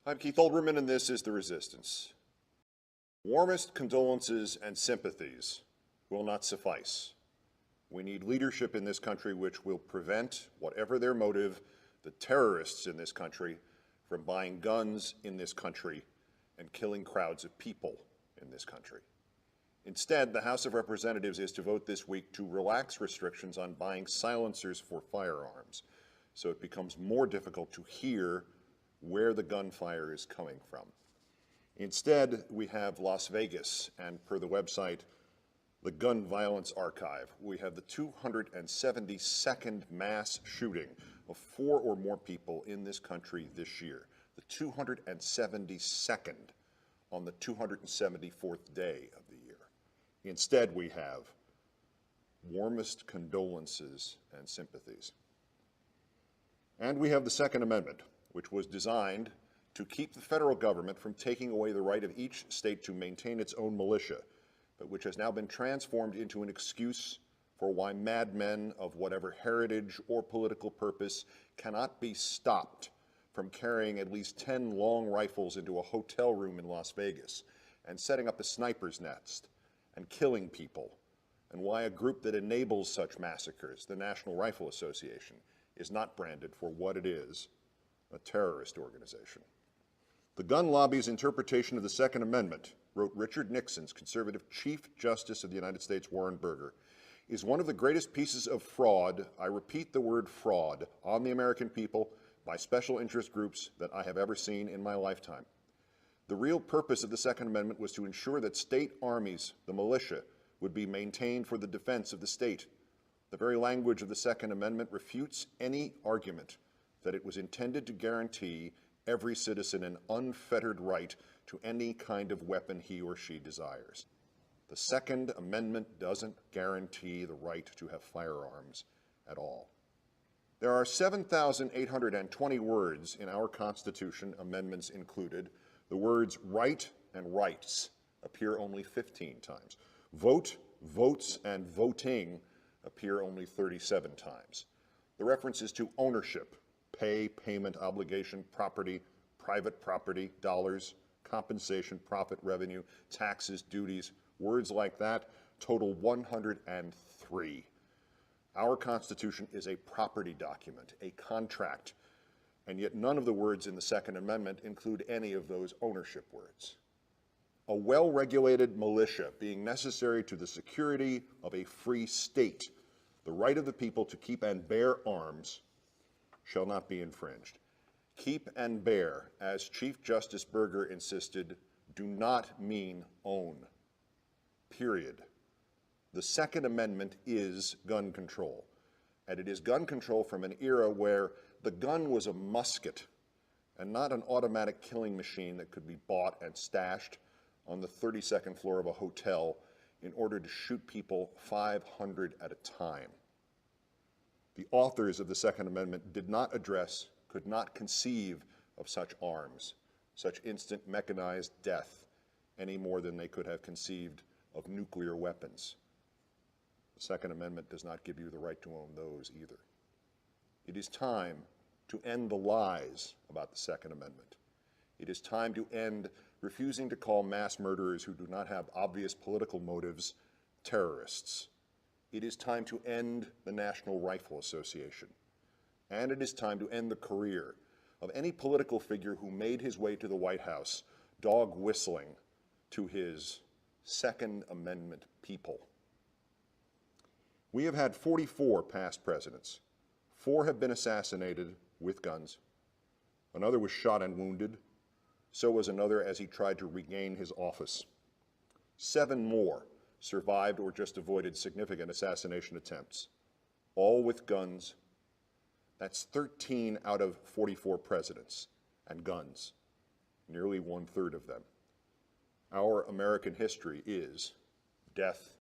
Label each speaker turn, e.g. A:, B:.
A: I'm Keith Olbermann, and this is The Resistance. Warmest condolences and sympathies will not suffice. We need leadership in this country which will prevent, whatever their motive, the terrorists in this country from buying guns in this country and killing crowds of people in this country. Instead, the House of Representatives is to vote this week to relax restrictions on buying silencers for firearms, so it becomes more difficult to hear where the gunfire is coming from. Instead, we have Las Vegas, and per the website, the Gun Violence Archive, we have the 272nd mass shooting of 4 or more people in this country this year. The 272nd on the 274th day of the year. Instead, we have warmest condolences and sympathies. And we have the Second Amendment, which was designed to keep the federal government from taking away the right of each state to maintain its own militia, but which has now been transformed into an excuse for why madmen of whatever heritage or political purpose cannot be stopped from carrying at least 10 long rifles into a hotel room in Las Vegas and setting up a sniper's nest and killing people, and why a group that enables such massacres, the National Rifle Association, is not branded for what it is, a terrorist organization. The gun lobby's interpretation of the Second Amendment, wrote Richard Nixon's conservative Chief Justice of the United States, Warren Burger, is one of the greatest pieces of fraud, I repeat the word fraud, on the American people by special interest groups that I have ever seen in my lifetime. The real purpose of the Second Amendment was to ensure that state armies, the militia, would be maintained for the defense of the state. The very language of the Second Amendment refutes any argument that it was intended to guarantee every citizen an unfettered right to any kind of weapon he or she desires. The Second Amendment doesn't guarantee the right to have firearms at all. There are 7,820 words in our Constitution, amendments included. The words right and rights appear only 15 times. Vote, votes, and voting appear only 37 times. The references to ownership, pay, payment, obligation, property, private property, dollars, compensation, profit, revenue, taxes, duties, words like that total 103. Our Constitution is a property document, a contract, and yet none of the words in the Second Amendment include any of those ownership words. A well-regulated militia being necessary to the security of a free state, the right of the people to keep and bear arms shall not be infringed. Keep and bear, as Chief Justice Burger insisted, do not mean own, period. The Second Amendment is gun control, and it is gun control from an era where the gun was a musket and not an automatic killing machine that could be bought and stashed on the 32nd floor of a hotel in order to shoot people 500 at a time. The authors of the Second Amendment did not address, could not conceive of such arms, such instant mechanized death, any more than they could have conceived of nuclear weapons. The Second Amendment does not give you the right to own those either. It is time to end the lies about the Second Amendment. It is time to end refusing to call mass murderers who do not have obvious political motives terrorists. It is time to end the National Rifle Association. And it is time to end the career of any political figure who made his way to the White House dog whistling to his Second Amendment people. We have had 44 past presidents. 4 have been assassinated with guns. Another was shot and wounded. So was another as he tried to regain his office. 7 more survived or just avoided significant assassination attempts, all with guns. That's 13 out of 44 presidents and guns, nearly 1/3 of them. Our American history is death